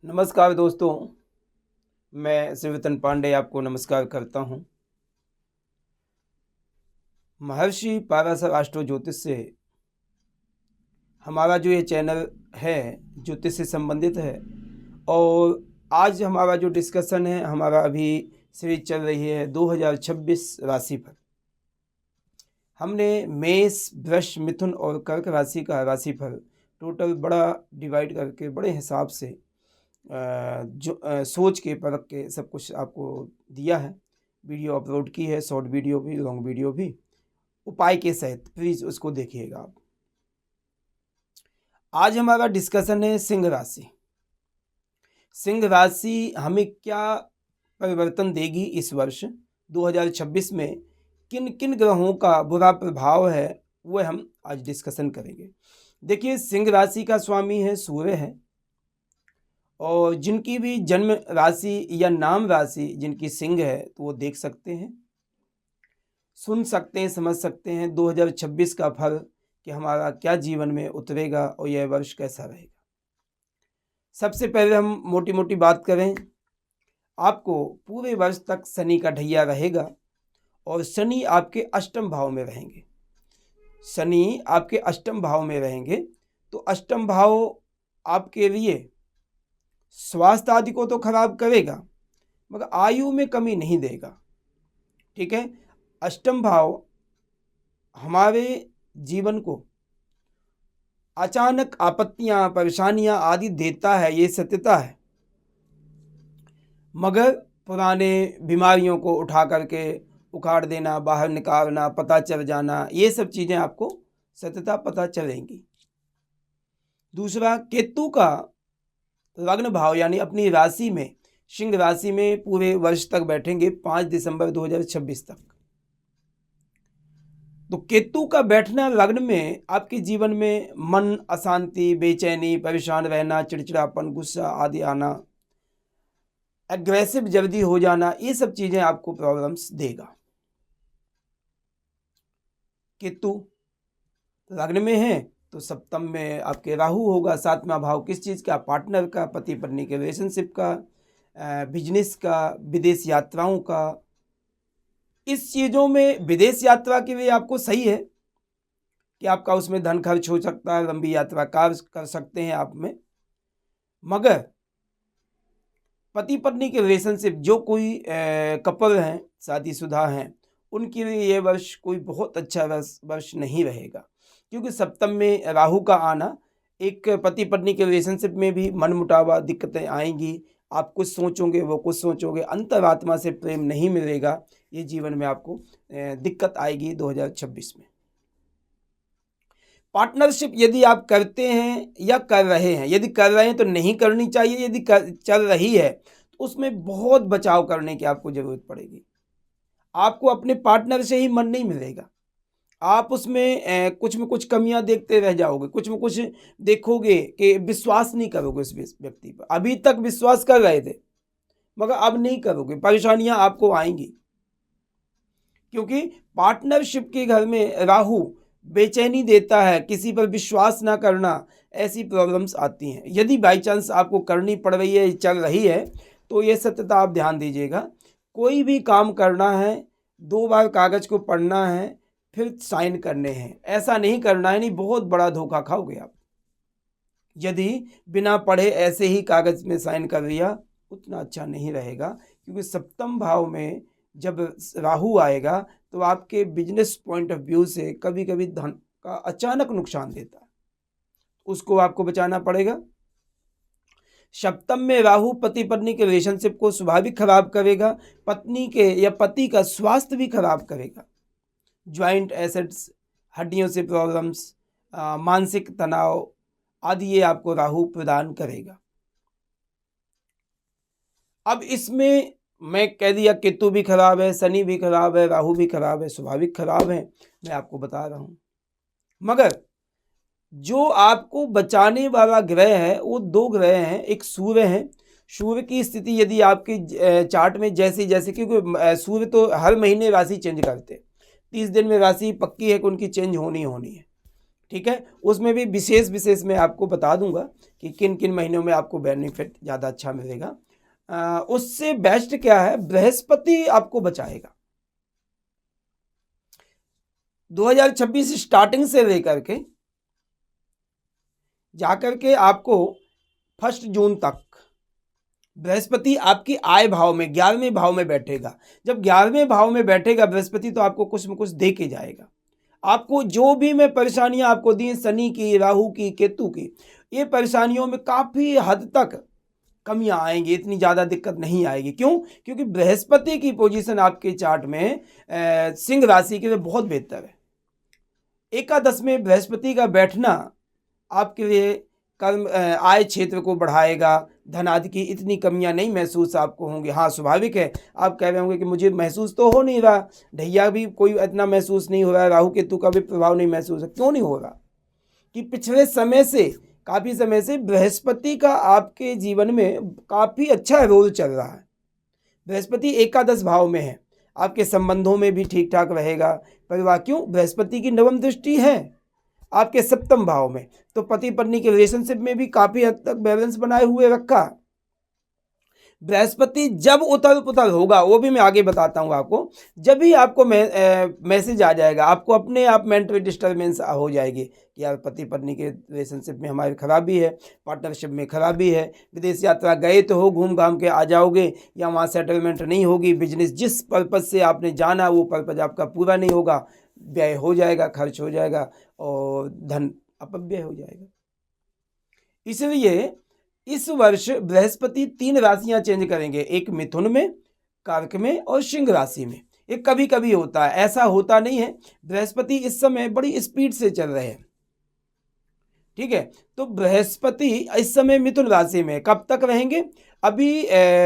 नमस्कार दोस्तों, मैं शिवरतन पांडे आपको नमस्कार करता हूँ। महर्षि पाराशर एस्ट्रो ज्योतिष से हमारा जो ये चैनल है, ज्योतिष से संबंधित है। और आज हमारा जो डिस्कशन है, हमारा अभी सीरीज चल रही है 2026 राशि पर। हमने मेष, वृष, मिथुन और कर्क राशि का राशिफल टोटल बड़ा डिवाइड करके बड़े हिसाब से सोच के परख के सब कुछ आपको दिया है। वीडियो अपलोड की है, शॉर्ट वीडियो भी, लॉन्ग वीडियो भी, उपाय के सहित। प्लीज़ उसको देखिएगा आप। आज हमारा डिस्कशन है सिंह राशि। सिंह राशि हमें क्या परिवर्तन देगी इस वर्ष 2026 में, किन किन ग्रहों का बुरा प्रभाव है, वह हम आज डिस्कशन करेंगे। देखिए, सिंह राशि का स्वामी है सूर्य है, और जिनकी भी जन्म राशि या नाम राशि जिनकी सिंह है, तो वो देख सकते हैं, सुन सकते हैं, समझ सकते हैं 2026 का फल कि हमारा क्या जीवन में उतरेगा और यह वर्ष कैसा रहेगा। सबसे पहले हम मोटी मोटी बात करें, आपको पूरे वर्ष तक शनि का ढैया रहेगा और शनि आपके अष्टम भाव में रहेंगे। शनि आपके अष्टम भाव में रहेंगे तो अष्टम भाव आपके लिए स्वास्थ्य आदि को तो खराब करेगा, मगर आयु में कमी नहीं देगा। ठीक है, अष्टम भाव हमारे जीवन को अचानक आपत्तियां, परेशानियां आदि देता है, ये सत्यता है। मगर पुराने बीमारियों को उठा करके उखाड़ देना, बाहर निकालना, पता चल जाना, ये सब चीज़ें आपको सत्यता पता चलेंगी। दूसरा, केतु का लग्न भाव यानी अपनी राशि में, सिंह राशि में पूरे वर्ष तक बैठेंगे 5 दिसंबर 2026 तक। तो केतु का बैठना लग्न में आपके जीवन में मन अशांति, बेचैनी, परेशान रहना, चिड़चिड़ापन, गुस्सा आदि आना, एग्रेसिव जल्दी हो जाना, ये सब चीजें आपको प्रॉब्लम्स देगा। केतु लग्न में है तो सप्तम में आपके राहु होगा। सातवां भाव किस चीज़ का? पार्टनर का, पति पत्नी के रिलेशनशिप का, बिजनेस का, विदेश यात्राओं का। इस चीज़ों में विदेश यात्रा के लिए आपको सही है कि आपका उसमें धन खर्च हो सकता है, लंबी यात्रा कर सकते हैं आप में। मगर पति पत्नी के रिलेशनशिप, जो कोई कपल हैं, शादीशुदा हैं, उनके लिए ये वर्ष कोई बहुत अच्छा वर्ष नहीं रहेगा, क्योंकि सप्तम में राहु का आना एक पति पत्नी के रिलेशनशिप में भी मनमुटावा, दिक्कतें आएंगी। आप कुछ सोचोगे, वो कुछ सोचोगे, अंतरात्मा से प्रेम नहीं मिलेगा। ये जीवन में आपको दिक्कत आएगी 2026 में। पार्टनरशिप यदि आप करते हैं या कर रहे हैं, यदि कर रहे हैं तो नहीं करनी चाहिए, यदि चल रही है तो उसमें बहुत बचाव करने की आपको ज़रूरत पड़ेगी। आपको अपने पार्टनर से ही मन नहीं मिलेगा, आप उसमें कुछ में कुछ कमियां देखते रह जाओगे, कुछ में कुछ देखोगे कि विश्वास नहीं करोगे उस व्यक्ति पर। अभी तक विश्वास कर रहे थे मगर अब नहीं करोगे, परेशानियां आपको आएंगी, क्योंकि पार्टनरशिप के घर में राहु बेचैनी देता है, किसी पर विश्वास ना करना, ऐसी प्रॉब्लम्स आती हैं। यदि बाई चांस आपको करनी पड़ रही है, चल रही है, तो ये सत्यता आप ध्यान दीजिएगा। कोई भी काम करना है, 2 बार कागज़ को पढ़ना है, फिर साइन करने हैं। ऐसा नहीं करना है, नहीं बहुत बड़ा धोखा खाओगे आप। यदि बिना पढ़े ऐसे ही कागज़ में साइन कर दिया, उतना अच्छा नहीं रहेगा, क्योंकि सप्तम भाव में जब राहु आएगा तो आपके बिजनेस पॉइंट ऑफ व्यू से कभी कभी धन का अचानक नुकसान देता है, उसको आपको बचाना पड़ेगा। सप्तम में राहु पति पत्नी के रिलेशनशिप को स्वाभाविक खराब करेगा, पत्नी के या पति का स्वास्थ्य भी खराब करेगा। ज्वाइंट एसेट्स, हड्डियों से प्रॉब्लम्स, मानसिक तनाव आदि ये आपको राहु प्रदान करेगा। अब इसमें मैं कह दिया केतु भी खराब है, शनि भी खराब है, राहु भी खराब है, स्वाभाविक खराब है, मैं आपको बता रहा हूँ। मगर जो आपको बचाने वाला ग्रह है वो 2 ग्रह हैं। एक सूर्य है। सूर्य की स्थिति यदि आपकी चार्ट में जैसे जैसे, क्योंकि सूर्य तो हर महीने राशि चेंज करते हैं, 30 दिन में राशि पक्की है कि उनकी चेंज होनी है। ठीक है, उसमें भी विशेष मैं आपको बता दूंगा कि किन किन महीनों में आपको बेनिफिट ज़्यादा अच्छा मिलेगा। उससे बेस्ट क्या है, बृहस्पति आपको बचाएगा। 2026 स्टार्टिंग से लेकर के जाकर के आपको 1 जून तक बृहस्पति आपकी आय भाव में 11वें भाव में बैठेगा। जब 11वें भाव में बैठेगा बृहस्पति, तो आपको कुछ न कुछ दे के जाएगा। आपको जो भी मैं परेशानियां आपको दी, शनि की, राहु की, केतु की, ये परेशानियों में काफ़ी हद तक कमियां आएंगी, इतनी ज़्यादा दिक्कत नहीं आएगी। क्यों? क्योंकि बृहस्पति की पोजीशन आपके चार्ट में सिंह राशि के लिए बहुत बेहतर है। एकादश में बृहस्पति का बैठना आपके लिए कर्म आय क्षेत्र को बढ़ाएगा। धन आदि की इतनी कमियां नहीं महसूस आपको होंगी। हाँ, स्वाभाविक है, आप कह रहे होंगे कि मुझे महसूस तो हो नहीं रहा, ढैया भी कोई इतना महसूस नहीं हो रहा है, राहु केतु का भी प्रभाव नहीं महसूस है। क्यों नहीं हो रहा? कि पिछले समय से, काफ़ी समय से बृहस्पति का आपके जीवन में काफ़ी अच्छा रोल चल रहा है। बृहस्पति एकादश भाव में है, आपके संबंधों में भी ठीक ठाक रहेगा। परिवार, क्यों? बृहस्पति की नवम दृष्टि है आपके 7वें भाव में, तो पति पत्नी के रिलेशनशिप में भी काफ़ी हद तक बैलेंस बनाए हुए रखा। बृहस्पति जब उथल पुथल होगा, वो भी मैं आगे बताता हूँ आपको, जब भी आपको मैसेज आ जाएगा, आपको अपने आप मेंटल डिस्टर्बेंस हो जाएगी कि यार पति पत्नी के रिलेशनशिप में हमारी खराबी है, पार्टनरशिप में खराबी है, विदेश यात्रा गए तो हो, घूम घाम के आ जाओगे, या वहाँ सेटलमेंट नहीं होगी, बिजनेस जिस पर्पज़ से आपने जाना वो पर्पज़ आपका पूरा नहीं होगा, व्यय हो जाएगा, खर्च हो जाएगा और धन अपव्यय हो जाएगा। इसलिए इस वर्ष बृहस्पति 3 राशियां चेंज करेंगे, एक मिथुन में, कर्क में और सिंह राशि में। ये कभी कभी होता है, ऐसा होता नहीं है। बृहस्पति इस समय बड़ी स्पीड से चल रहे हैं, ठीक है। तो बृहस्पति इस समय मिथुन राशि में कब तक रहेंगे? अभी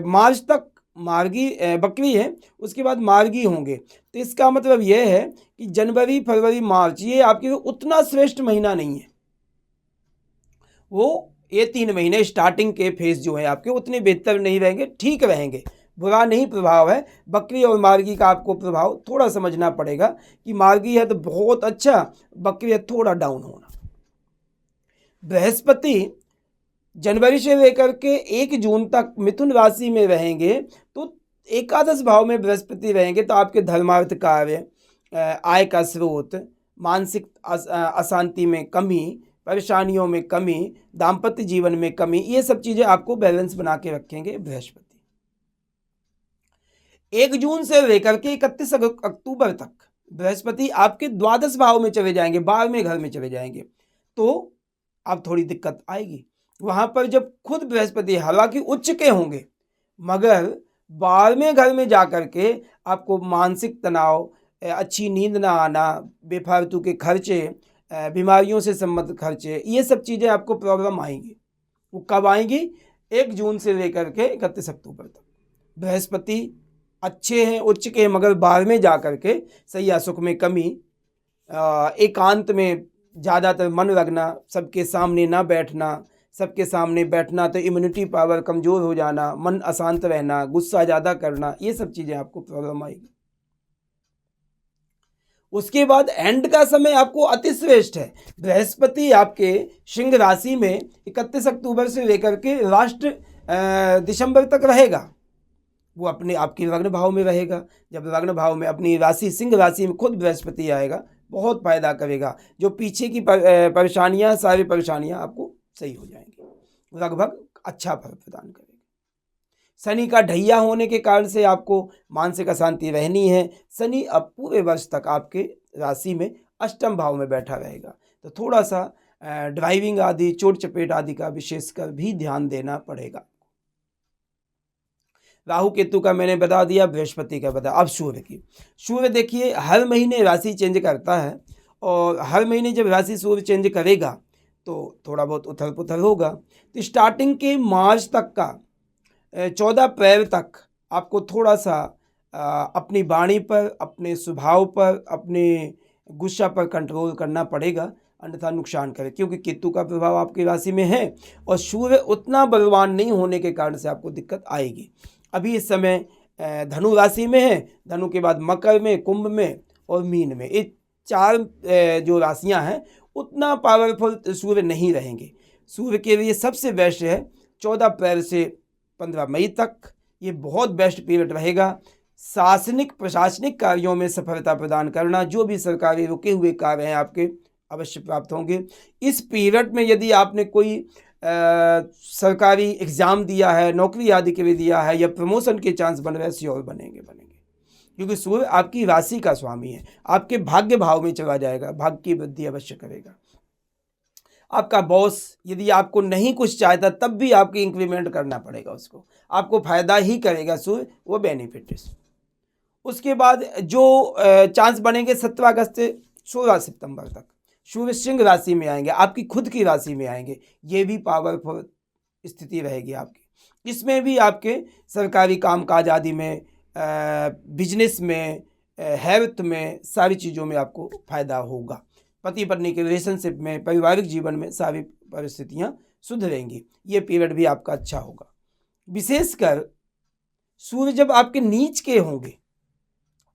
मार्च तक मार्गी बकरी है, उसके बाद मार्गी होंगे। तो इसका मतलब यह है कि जनवरी, फरवरी, मार्च ये आपके लिए उतना श्रेष्ठ महीना नहीं है। वो ये 3 महीने स्टार्टिंग के फेज जो है आपके उतने बेहतर नहीं रहेंगे, ठीक रहेंगे, बुरा नहीं प्रभाव है। बकरी और मार्गी का आपको प्रभाव थोड़ा समझना पड़ेगा कि मार्गी है तो बहुत अच्छा, बकरी है थोड़ा डाउन होना। बृहस्पति जनवरी से लेकर के 1 जून तक मिथुन राशि में रहेंगे, तो एकादश भाव में बृहस्पति रहेंगे, तो आपके धर्मार्थ कार्य, आय का स्रोत, मानसिक अशांति में कमी, परेशानियों में कमी, दाम्पत्य जीवन में कमी, ये सब चीज़ें आपको बैलेंस बना के रखेंगे बृहस्पति। 1 जून से लेकर के 31 अक्टूबर तक बृहस्पति आपके द्वादश भाव में चले जाएंगे, 12वें घर में चले जाएंगे, तो अब थोड़ी दिक्कत आएगी। वहाँ पर जब खुद बृहस्पति हालांकि उच्च के होंगे, मगर 12वें घर में जाकर के आपको मानसिक तनाव, अच्छी नींद ना आना, बेफालतू के खर्चे, बीमारियों से संबंधित खर्चे, ये सब चीज़ें आपको प्रॉब्लम आएंगी। वो कब आएंगी? 1 जून से लेकर के 31 अक्टूबर तक। बृहस्पति अच्छे हैं, उच्च के, मगर 12वें जा कर के सैया सुख में कमी, एकांत में ज़्यादातर मन लगना, सबके सामने ना बैठना, सबके सामने बैठना तो इम्यूनिटी पावर कमज़ोर हो जाना, मन अशांत रहना, गुस्सा ज़्यादा करना, ये सब चीज़ें आपको प्रॉब्लम आएगी। उसके बाद एंड का समय आपको अति श्रेष्ठ है। बृहस्पति आपके सिंह राशि में 31 अक्टूबर से लेकर के लास्ट दिसंबर तक रहेगा। वो अपने आपके लग्न भाव में रहेगा। जब लग्न भाव में अपनी राशि सिंह राशि में खुद बृहस्पति आएगा, बहुत फायदा करेगा। जो पीछे की परेशानियां, सारी परेशानियां आपको सही हो जाएंगी, लगभग अच्छा फल प्रदान करेगा। शनि का ढैया होने के कारण से आपको मानसिक अशांति रहनी है। शनि अब पूरे वर्ष तक आपके राशि में 8वें भाव में बैठा रहेगा, तो थोड़ा सा ड्राइविंग आदि, चोट चपेट आदि का विशेषकर भी ध्यान देना पड़ेगा। राहु केतु का मैंने बता दिया, बृहस्पति का बता। अब सूर्य की, सूर्य देखिए हर महीने राशि चेंज करता है, और हर महीने जब राशि सूर्य चेंज करेगा तो थोड़ा बहुत उथल पुथल होगा। तो स्टार्टिंग के मार्च तक का 14 अप्रैल तक आपको थोड़ा सा अपनी वाणी पर, अपने स्वभाव पर, अपने गुस्सा पर कंट्रोल करना पड़ेगा, अन्यथा नुकसान करे। क्योंकि केतु का प्रभाव आपकी राशि में है और सूर्य उतना बलवान नहीं होने के कारण से आपको दिक्कत आएगी। अभी इस समय धनु राशि में है, धनु के बाद मकर में, कुंभ में और मीन में, ये 4 जो राशियां हैं उतना पावरफुल सूर्य नहीं रहेंगे। सूर्य के लिए सबसे बेस्ट है 14 अप्रैल से 15 मई तक, ये बहुत बेस्ट पीरियड रहेगा। शासनिक प्रशासनिक कार्यों में सफलता प्रदान करना, जो भी सरकारी रुके हुए कार्य हैं आपके अवश्य प्राप्त होंगे। इस पीरियड में यदि आपने कोई सरकारी एग्ज़ाम दिया है, नौकरी आदि के लिए दिया है, या प्रमोशन के चांस बन रहे हैं, श्योर बनेंगे, क्योंकि सूर्य आपकी राशि का स्वामी है, आपके भाग्य भाव में चला जाएगा, भाग्य की वृद्धि अवश्य करेगा। आपका बॉस यदि आपको नहीं कुछ चाहता तब भी आपको इंक्रीमेंट करना पड़ेगा, उसको आपको फायदा ही करेगा सूर्य, वो बेनिफिट है। उसके बाद जो चांस बनेंगे 17 अगस्त से 16 सितंबर तक सूर्य सिंह राशि में आएंगे, आपकी खुद की राशि में आएंगे, ये भी पावरफुल स्थिति रहेगी आपकी। इसमें भी आपके सरकारी कामकाज आदि में, बिजनेस में, हेल्थ में, सारी चीज़ों में आपको फायदा होगा। पति पत्नी के रिलेशनशिप में, पारिवारिक जीवन में सारी परिस्थितियाँ सुधरेंगी। ये पीरियड भी आपका अच्छा होगा। विशेषकर सूर्य जब आपके नीच के होंगे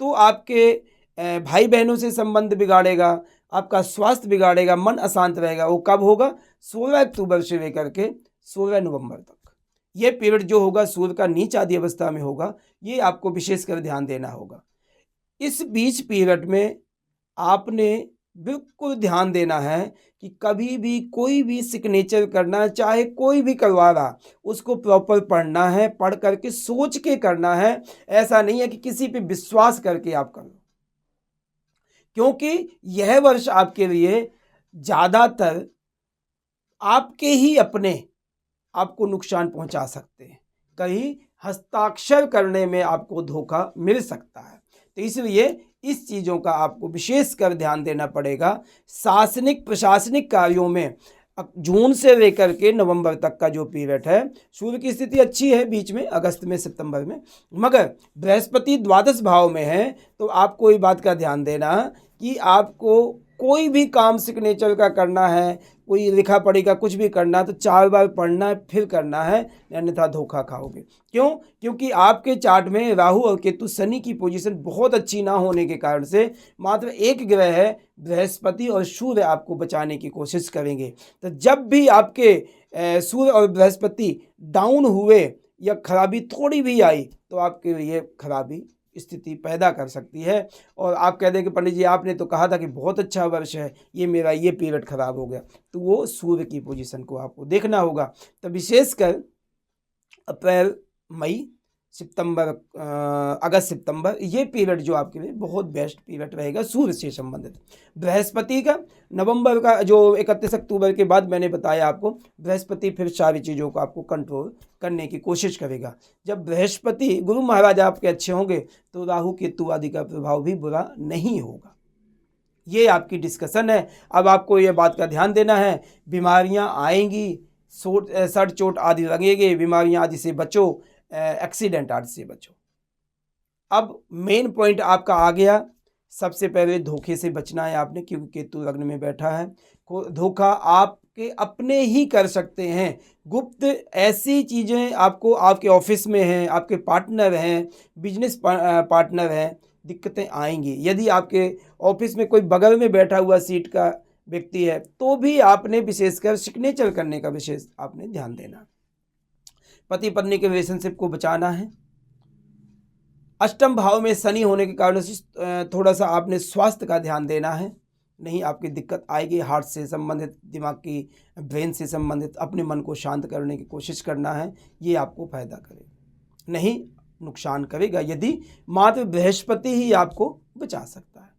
तो आपके भाई बहनों से संबंध बिगाड़ेगा, आपका स्वास्थ्य बिगाड़ेगा, मन अशांत रहेगा। वो कब होगा? 16 अक्टूबर से लेकर के 16 नवंबर तक। ये पीरियड जो होगा सूर्य का नीच आदि अवस्था में होगा, ये आपको विशेषकर ध्यान देना होगा। इस बीच पीरियड में आपने बिल्कुल ध्यान देना है कि कभी भी कोई भी सिग्नेचर करना, चाहे कोई भी करवा रहा, उसको प्रॉपर पढ़ना है, पढ़ करके सोच के करना है। ऐसा नहीं है कि किसी पे विश्वास करके आप कर लो, क्योंकि यह वर्ष आपके लिए ज़्यादातर आपके ही अपने आपको नुकसान पहुंचा सकते हैं। कहीं हस्ताक्षर करने में आपको धोखा मिल सकता है, तो इसलिए इस चीज़ों का आपको विशेषकर ध्यान देना पड़ेगा। शासनिक प्रशासनिक कार्यों में जून से लेकर के नवंबर तक का जो पीरियड है, सूर्य की स्थिति अच्छी है बीच में, अगस्त में, सितंबर में, मगर बृहस्पति द्वादश भाव में है। तो आपको ये बात का ध्यान देना कि आपको कोई भी काम सिग्नेचर का करना है, कोई लिखा पढ़ेगा, कुछ भी करना है तो 4 बार पढ़ना है फिर करना है, अन्यथा धोखा खाओगे। क्यों? क्योंकि आपके चार्ट में राहु और केतु, शनि की पोजीशन बहुत अच्छी ना होने के कारण से मात्र एक ग्रह है बृहस्पति, और सूर्य आपको बचाने की कोशिश करेंगे। तो जब भी आपके सूर्य और बृहस्पति डाउन हुए या खराबी थोड़ी भी आई तो आपके लिए खराबी स्थिति पैदा कर सकती है, और आप कह दें कि पंडित जी आपने तो कहा था कि बहुत अच्छा वर्ष है, ये मेरा ये पीरियड खराब हो गया। तो वो सूर्य की पोजीशन को आपको देखना होगा। तो विशेषकर अप्रैल, मई, सितंबर, अगस्त, सितंबर, ये पीरियड जो आपके लिए बहुत बेस्ट पीरियड रहेगा सूर्य से संबंधित। बृहस्पति का नवंबर का जो 31 अक्टूबर के बाद मैंने बताया आपको, बृहस्पति फिर सारी चीज़ों को आपको कंट्रोल करने की कोशिश करेगा। जब बृहस्पति गुरु महाराज आपके अच्छे होंगे तो राहु केतु आदि का प्रभाव भी बुरा नहीं होगा। ये आपकी डिस्कशन है। अब आपको ये बात का ध्यान देना है, बीमारियां आएंगी, सर चोट आदि लगेंगे, बीमारियां आदि से बचो, एक्सीडेंट आदि से बचो। अब मेन पॉइंट आपका आ गया। सबसे पहले धोखे से बचना है आपने, क्योंकि केतु लग्न में बैठा है। धोखा आपके अपने ही कर सकते हैं। गुप्त ऐसी चीज़ें आपको आपके ऑफिस में हैं, आपके पार्टनर हैं, बिजनेस पार्टनर हैं, दिक्कतें आएंगी। यदि आपके ऑफिस में कोई बगल में बैठा हुआ सीट का व्यक्ति है तो भी आपने विशेषकर सिग्नेचर करने का विशेष आपने ध्यान देना। पति पत्नी के रिलेशनशिप को बचाना है। अष्टम भाव में शनि होने के कारण से थोड़ा सा आपने स्वास्थ्य का ध्यान देना है, नहीं आपकी दिक्कत आएगी। हार्ट से संबंधित, दिमाग की, ब्रेन से संबंधित, अपने मन को शांत करने की कोशिश करना है, ये आपको फायदा करेगा, नहीं नुकसान करेगा, यदि मात्र बृहस्पति ही आपको बचा सकता है।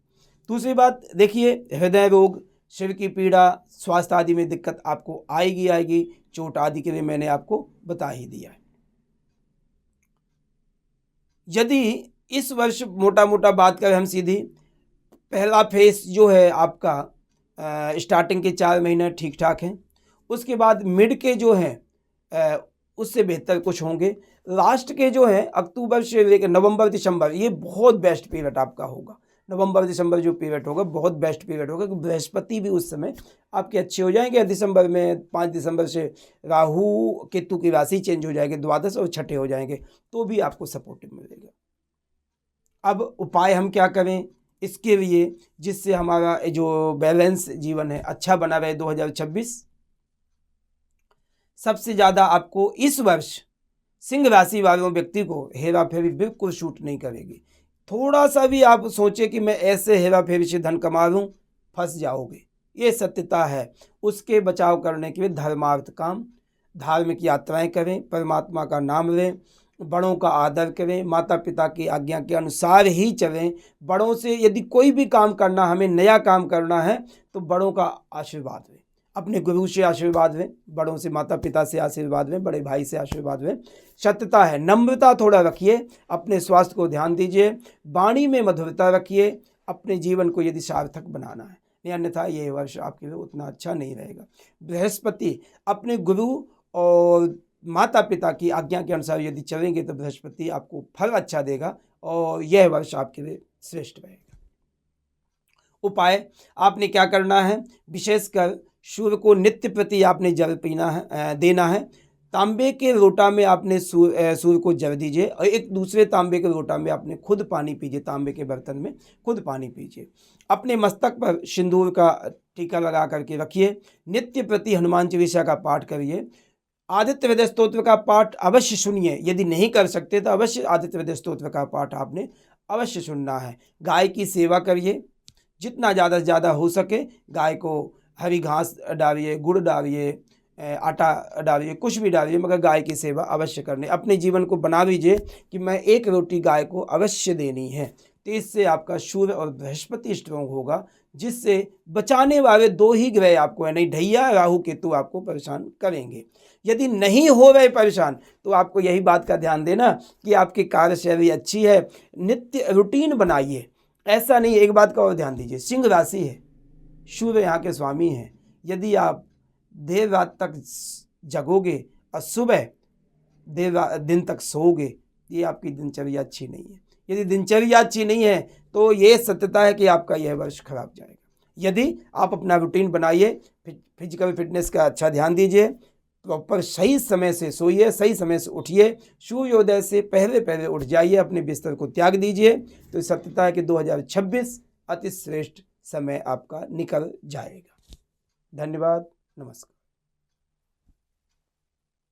दूसरी बात देखिए, हृदय रोग, सिर की पीड़ा, स्वास्थ्य आदि में दिक्कत आपको आएगी। चोट आदि के लिए मैंने आपको बता ही दिया है। यदि इस वर्ष मोटा बात करें हम सीधी, पहला फेस जो है आपका स्टार्टिंग के 4 महीने ठीक ठाक हैं, उसके बाद मिड के जो हैं उससे बेहतर कुछ होंगे। लास्ट के जो हैं अक्टूबर से लेकर नवंबर दिसंबर, ये बहुत बेस्ट पीरियड आपका होगा। नवंबर दिसंबर जो पीरियड होगा बहुत बेस्ट पीरियड होगा, क्योंकि बृहस्पति भी उस समय आपके अच्छे हो जाएंगे। दिसंबर में 5 दिसंबर से राहु केतु की राशि चेंज हो जाएगी, द्वादश और छठे हो जाएंगे, तो भी आपको सपोर्टिव मिलेगा। अब उपाय हम क्या करें, इसके लिए, जिससे हमारा जो बैलेंस जीवन है अच्छा बना रहे 2026। सबसे ज़्यादा आपको इस वर्ष सिंह राशि वालों व्यक्ति को हेरा फेरी बिल्कुल शूट नहीं करेगी। थोड़ा सा भी आप सोचे कि मैं ऐसे हेरा फेरी से धन कमा लूँ, फंस जाओगे, ये सत्यता है। उसके बचाव करने के लिए धर्मार्थ काम, धार्मिक यात्राएं करें, परमात्मा का नाम लें, बड़ों का आदर करें, माता पिता की आज्ञा के अनुसार ही चलें। बड़ों से यदि कोई भी काम करना, हमें नया काम करना है तो बड़ों का आशीर्वाद लें, अपने गुरु से आशीर्वाद लें, बड़ों से, माता पिता से आशीर्वाद लें, बड़े भाई से आशीर्वाद लें। सत्यता है, नम्रता थोड़ा रखिए, अपने स्वास्थ्य को ध्यान दीजिए, वाणी में मधुरता रखिए, अपने जीवन को यदि सार्थक बनाना है, अन्यथा ये वर्ष आपके लिए उतना अच्छा नहीं रहेगा। बृहस्पति अपने गुरु और माता पिता की आज्ञा के अनुसार यदि चलेंगे तो बृहस्पति आपको फल अच्छा देगा और यह वर्ष आपके लिए श्रेष्ठ रहेगा। उपाय आपने क्या करना है, विशेषकर सूर्य को नित्य प्रति आपने जल पीना है, देना है। तांबे के लोटा में आपने सूर्य को जल दीजिए और एक दूसरे तांबे के लोटा में आपने खुद पानी पीजिए, तांबे के बर्तन में खुद पानी पीजिए। अपने मस्तक पर सिंदूर का टीका लगा करके रखिए। नित्य प्रति हनुमान चालीसा का पाठ करिए। आदित्य हृदय स्तोत्र का पाठ अवश्य सुनिए, यदि नहीं कर सकते तो अवश्य आदित्य हृदय स्तोत्र का पाठ आपने अवश्य सुनना है। गाय की सेवा करिए, जितना ज़्यादा से ज़्यादा हो सके गाय को हरी घास डालिए, गुड़ डालिए, आटा डालिए, कुछ भी डालिए, मगर गाय की सेवा अवश्य करनी। अपने जीवन को बना लीजिए कि मैं एक रोटी गाय को अवश्य देनी है, तो इससे आपका सूर्य और बृहस्पति स्ट्रॉन्ग होगा, जिससे बचाने वाले दो ही ग्रह आपको है, नहीं ढैया राहु केतु आपको परेशान करेंगे। यदि नहीं हो रहे परेशान तो आपको यही बात का ध्यान देना कि आपकी कार्यशैली अच्छी है, नित्य रूटीन बनाइए। ऐसा नहीं, एक बात का और ध्यान दीजिए, सिंह राशि है, सूर्य यहाँ के स्वामी हैं। यदि आप देर रात तक जगोगे और सुबह दिन तक सोओगे, ये आपकी दिनचर्या अच्छी नहीं है। यदि दिनचर्या अच्छी नहीं है तो ये सत्यता है कि आपका यह वर्ष खराब जाएगा। यदि आप अपना रूटीन बनाइए, फिजिकल फिटनेस का अच्छा ध्यान दीजिए, प्रॉपर सही समय से सोइए, सही समय से उठिए, सूर्योदय से पहले पहले उठ जाइए, अपने बिस्तर को त्याग दीजिए, तो सत्यता है कि 2026 अति श्रेष्ठ समय आपका निकल जाएगा। धन्यवाद, नमस्कार।